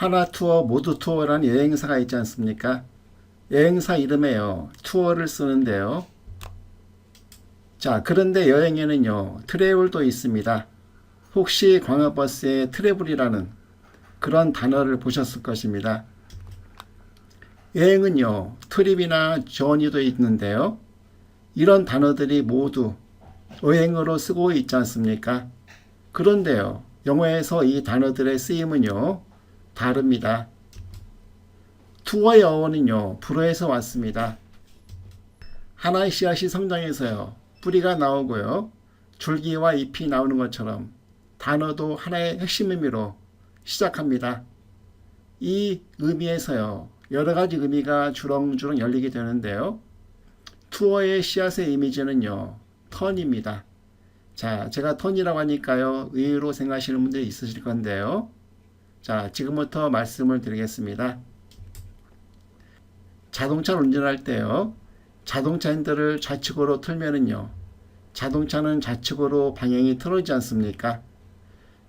하나투어, 모두투어라는 여행사가 있지 않습니까? 여행사 이름에요, 투어를 쓰는데요. 자, 그런데 여행에는요, 트래블도 있습니다. 혹시 광역버스에 트래블이라는 그런 단어를 보셨을 것입니다. 여행은요, 트립이나 저니도 있는데요. 이런 단어들이 모두 여행으로 쓰고 있지 않습니까? 그런데요, 영어에서 이 단어들의 쓰임은요, 다릅니다. 투어의 어원은요, 불어에서 왔습니다. 하나의 씨앗이 성장해서요, 뿌리가 나오고요, 줄기와 잎이 나오는 것처럼 단어도 하나의 핵심 의미로 시작합니다. 이 의미에서요, 여러 가지 의미가 주렁주렁 열리게 되는데요. 투어의 씨앗의 이미지는요, 턴입니다. 자, 제가 턴이라고 하니까요, 의외로 생각하시는 분들이 있으실 건데요. 자, 지금부터 말씀을 드리겠습니다. 자동차를 운전할 때요, 자동차 핸들을 좌측으로 틀면은요, 자동차는 좌측으로 방향이 틀어지지 않습니까?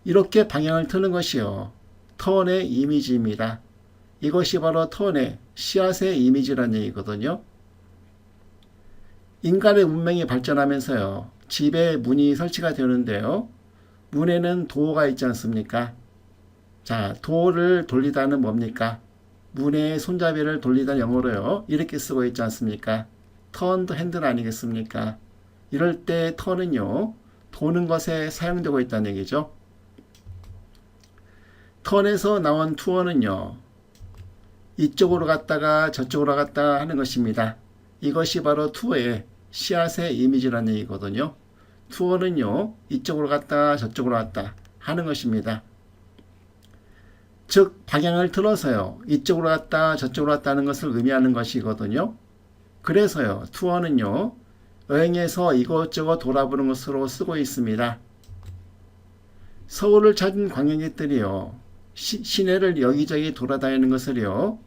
이렇게 방향을 트는 것이요, 턴의 이미지입니다. 이것이 바로 턴의 씨앗의 이미지라는 얘기거든요. 인간의 문명이 발전하면서요, 집에 문이 설치가 되는데요, 문에는 도어가 있지 않습니까? 자, 도어를 돌리다는 뭡니까? 문의 손잡이를 돌리다 영어로요, 이렇게 쓰고 있지 않습니까? turn the handle 아니겠습니까? 이럴 때 turn은요, 도는 것에 사용되고 있다는 얘기죠. turn에서 나온 투어는요, 이쪽으로 갔다가 저쪽으로 갔다 하는 것입니다. 이것이 바로 투어의 씨앗의 이미지라는 얘기거든요. 투어는요, 이쪽으로 갔다 저쪽으로 갔다 하는 것입니다. 즉, 방향을 틀어서요, 이쪽으로 갔다 저쪽으로 갔다 하는 것을 의미하는 것이거든요. 그래서요, 투어는요, 여행에서 이것저것 돌아보는 것으로 쓰고 있습니다. 서울을 찾은 관광객들이요, 시내를 여기저기 돌아다니는 것을요,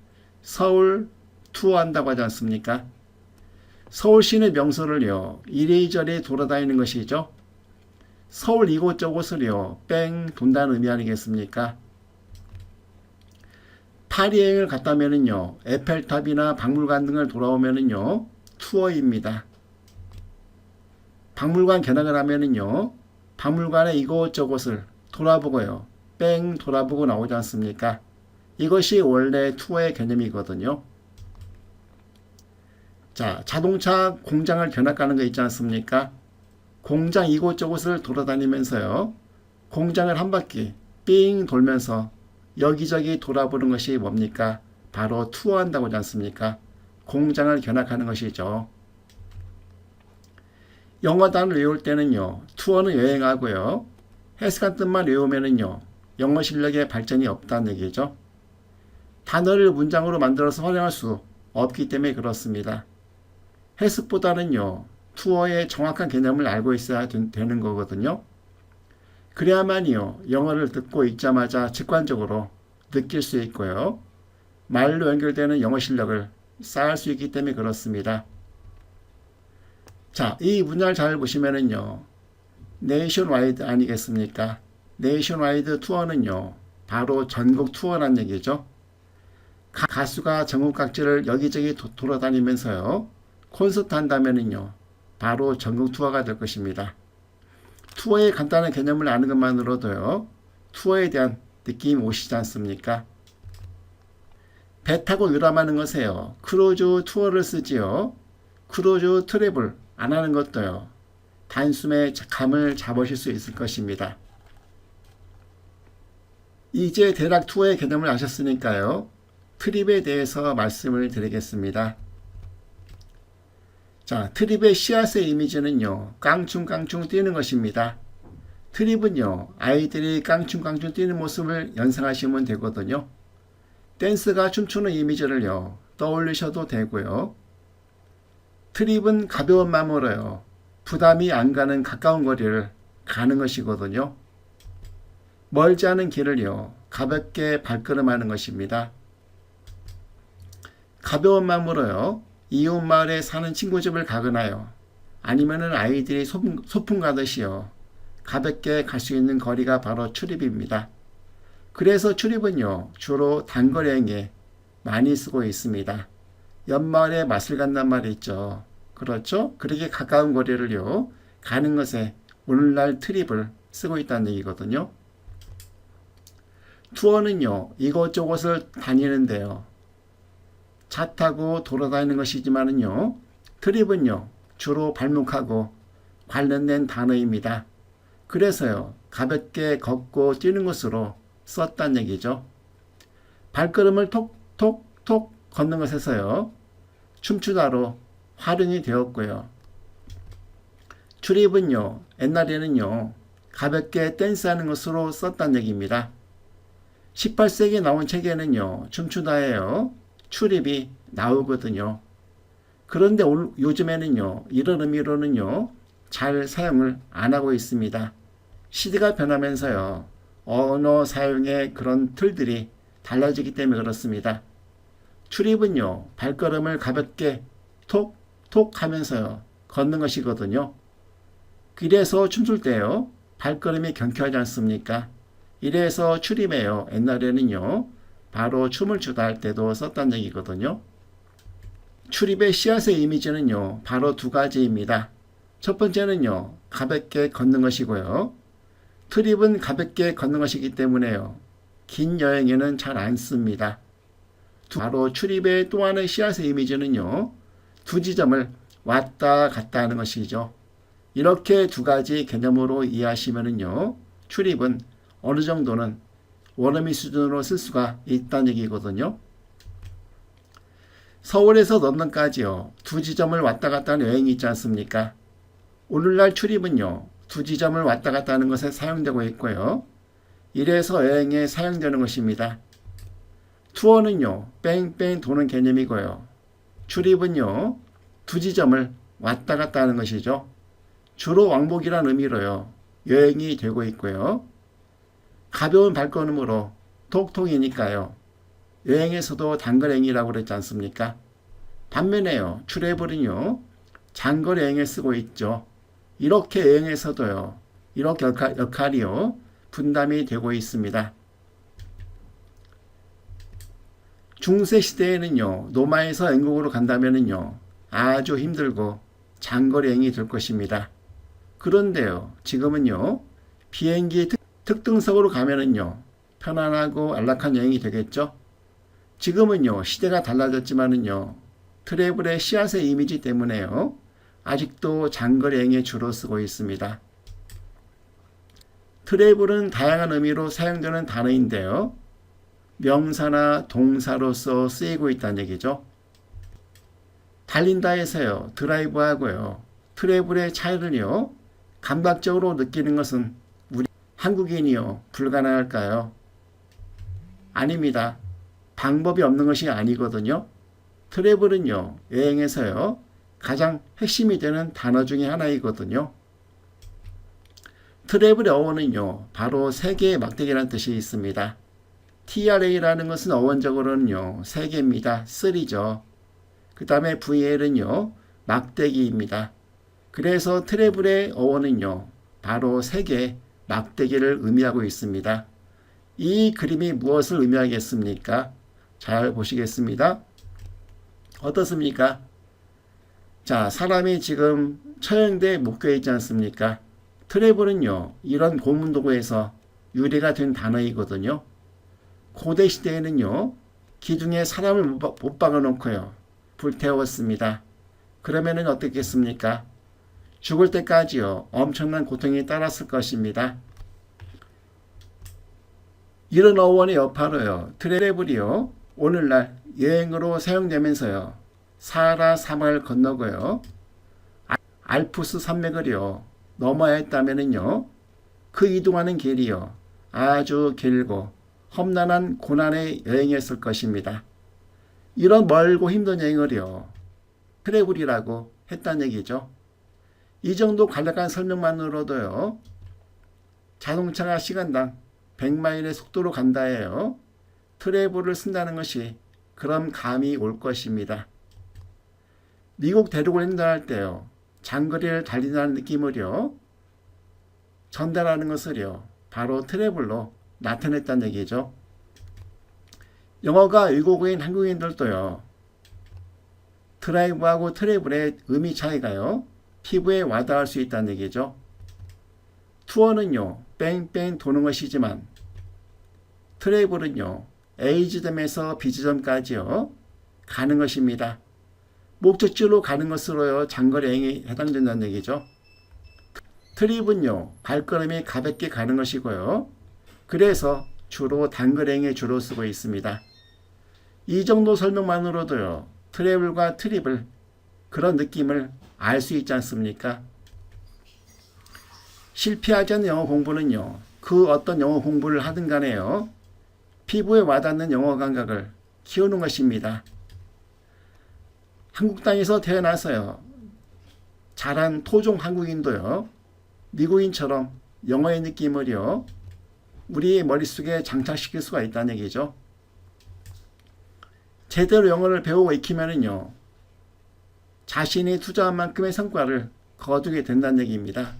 서울 투어한다고 하지 않습니까? 서울 시내 명소를요, 이리저리 돌아다니는 것이죠. 서울 이곳저곳을요, 뺑 돈다는 의미 아니겠습니까? 파리 여행을 갔다면은요, 에펠탑이나 박물관 등을 돌아오면은요, 투어입니다. 박물관 견학을 하면은요, 박물관의 이곳저곳을 돌아보고요, 뺑 돌아보고 나오지 않습니까? 이것이 원래 투어의 개념이거든요. 자, 자동차 공장을 견학 가는 거 있지 않습니까? 공장 이곳저곳을 돌아다니면서요, 공장을 한 바퀴 삥 돌면서 여기저기 돌아보는 것이 뭡니까? 바로 투어한다고 하지 않습니까? 공장을 견학하는 것이죠. 영어 단어를 외울 때는요, 투어는 여행하고요, 해석한 뜻만 외우면은요, 영어 실력에 발전이 없다는 얘기죠. 단어를 문장으로 만들어서 활용할 수 없기 때문에 그렇습니다. 해석보다는요, 투어의 정확한 개념을 알고 있어야 되는 거거든요. 그래야만요, 영어를 듣고 읽자마자 직관적으로 느낄 수 있고요, 말로 연결되는 영어 실력을 쌓을 수 있기 때문에 그렇습니다. 자, 이 문장을 잘 보시면은요, 네이션와이드 아니겠습니까? 네이션와이드 투어는요, 바로 전국 투어란 얘기죠. 가수가 전국 각지를 여기저기 돌아다니면서요, 콘서트 한다면은요, 바로 전국 투어가 될 것입니다. 투어의 간단한 개념을 아는 것만으로도요, 투어에 대한 느낌이 오시지 않습니까? 배 타고 유람하는 것에요, 크루즈 투어를 쓰지요. 크루즈 트래블 안 하는 것도요, 단숨에 감을 잡으실 수 있을 것입니다. 이제 대략 투어의 개념을 아셨으니까요, 트립에 대해서 말씀을 드리겠습니다. 자, 트립의 씨앗의 이미지는요, 깡충깡충 뛰는 것입니다. 트립은요, 아이들이 깡충깡충 뛰는 모습을 연상하시면 되거든요. 댄스가 춤추는 이미지를요, 떠올리셔도 되고요. 트립은 가벼운 마음으로요, 부담이 안 가는 가까운 거리를 가는 것이거든요. 멀지 않은 길을요, 가볍게 발걸음하는 것입니다. 가벼운 마음으로요, 이웃 마을에 사는 친구 집을 가거나요, 아니면은 아이들이 소풍 가듯이요, 가볍게 갈 수 있는 거리가 바로 트립입니다. 그래서 출입은요, 주로 단거리 여행에 많이 쓰고 있습니다. 연말에 맛을 간단 말이 있죠. 그렇죠? 그렇게 가까운 거리를요, 가는 것에 오늘날 트립을 쓰고 있다는 얘기거든요. 투어는요, 이곳저곳을 다니는데요. 차 타고 돌아다니는 것이지만은요, 트립은요, 주로 발목하고 관련된 단어입니다. 그래서요, 가볍게 걷고 뛰는 것으로 썼단 얘기죠. 발걸음을 톡톡톡 걷는 것에서요, 춤추다로 활용이 되었고요. 출입은요, 옛날에는요, 가볍게 댄스하는 것으로 썼단 얘기입니다. 18세기에 나온 책에는요, 춤추다예요, 출입이 나오거든요. 그런데 요즘에는요, 이런 의미로는요, 잘 사용을 안 하고 있습니다. 시대가 변하면서요, 언어 사용의 그런 틀들이 달라지기 때문에 그렇습니다. 출입은요, 발걸음을 가볍게 톡톡 하면서요, 걷는 것이거든요. 이래서 춤출 때요, 발걸음이 경쾌하지 않습니까? 이래서 출입에요, 옛날에는요, 바로 춤을 추다 할 때도 썼단 얘기거든요. 출입의 씨앗의 이미지는요, 바로 두 가지입니다. 첫 번째는요, 가볍게 걷는 것이고요. 트립은 가볍게 걷는 것이기 때문에요, 긴 여행에는 잘 안 씁니다. 바로 출입의 또 하나의 씨앗의 이미지는요, 두 지점을 왔다 갔다 하는 것이죠. 이렇게 두 가지 개념으로 이해하시면은요, 출입은 어느 정도는 원어민 수준으로 쓸 수가 있다는 얘기거든요. 서울에서 런던까지요, 두 지점을 왔다 갔다 하는 여행이 있지 않습니까? 오늘날 출입은요, 두 지점을 왔다 갔다 하는 것에 사용되고 있고요. 이래서 여행에 사용되는 것입니다. 투어는요, 뺑뺑 도는 개념이고요. 출입은요, 두 지점을 왔다 갔다 하는 것이죠. 주로 왕복이란 의미로요, 여행이 되고 있고요. 가벼운 발걸음으로 톡톡이니까요, 여행에서도 단거리행이라고 그랬지 않습니까? 반면에요, 트래블은요, 장거리 여행에 쓰고 있죠. 이렇게 여행에서도요, 이렇게 역할이요, 분담이 되고 있습니다. 중세 시대에는요, 로마에서 영국으로 간다면은요, 아주 힘들고 장거리 여행이 될 것입니다. 그런데요, 지금은요, 비행기 특등석으로 가면은요, 편안하고 안락한 여행이 되겠죠? 지금은요, 시대가 달라졌지만은요, 트래블의 씨앗의 이미지 때문에요, 아직도 장거리 여행에 주로 쓰고 있습니다. 트래블은 다양한 의미로 사용되는 단어인데요, 명사나 동사로서 쓰이고 있다는 얘기죠. 달린다에서요, 드라이브하고요, 트래블의 차이를요, 감각적으로 느끼는 것은 우리 한국인이요, 불가능할까요? 아닙니다. 방법이 없는 것이 아니거든요. 트래블은요, 여행에서요, 가장 핵심이 되는 단어 중에 하나이거든요. 트래블의 어원은요, 바로 세계의 막대기라는 뜻이 있습니다. TRA라는 것은 어원적으로는요, 세계입니다. 3죠. 그 다음에 VL은요, 막대기입니다. 그래서 트래블의 어원은요, 바로 세계 막대기를 의미하고 있습니다. 이 그림이 무엇을 의미하겠습니까? 잘 보시겠습니다. 어떻습니까? 자, 사람이 지금 처형돼 목교에 있지 않습니까? 트래블은요, 이런 고문 도구에서 유래가 된 단어이거든요. 고대 시대에는요, 기둥에 사람을 못 박아놓고요, 불태웠습니다. 그러면은 어떻겠습니까? 죽을 때까지요, 엄청난 고통이 따랐을 것입니다. 이런 어원의 여파로요, 트래블이요, 오늘날 여행으로 사용되면서요, 사하라 사막을 건너고요, 알프스 산맥을요, 넘어야 했다면은요, 그 이동하는 길이요, 아주 길고 험난한 고난의 여행이었을 것입니다. 이런 멀고 힘든 여행을요, 트래블이라고 했다는 얘기죠. 이 정도 간략한 설명만으로도요, 자동차가 시간당 100마일의 속도로 간다해요, 트래블을 쓴다는 것이 그런 감이 올 것입니다. 미국 대륙을 횡단할 때요, 장거리를 달린다는 느낌을요, 전달하는 것을요, 바로 트래블로 나타냈다는 얘기죠. 영어가 외국어인 한국인들도요. 드라이브하고 트래블의 의미 차이가요. 피부에 와닿을 수 있다는 얘기죠. 투어는요. 뺑뺑 도는 것이지만 트래블은요. A지점에서 B지점까지요. 가는 것입니다. 목적지로 가는 것으로요. 장거리 여행이 해당된다는 얘기죠. 트립은요. 발걸음이 가볍게 가는 것이고요. 그래서 주로 단거리 여행에 주로 쓰고 있습니다. 이 정도 설명만으로도요. 트래블과 트립을 그런 느낌을 알 수 있지 않습니까? 실패하지 않는 영어 공부는요. 그 어떤 영어 공부를 하든 간에요. 피부에 와닿는 영어 감각을 키우는 것입니다. 한국 땅에서 태어나서요. 자란 토종 한국인도요. 미국인처럼 영어의 느낌을요. 우리의 머릿속에 장착시킬 수가 있다는 얘기죠. 제대로 영어를 배우고 익히면은요. 자신이 투자한 만큼의 성과를 거두게 된다는 얘기입니다.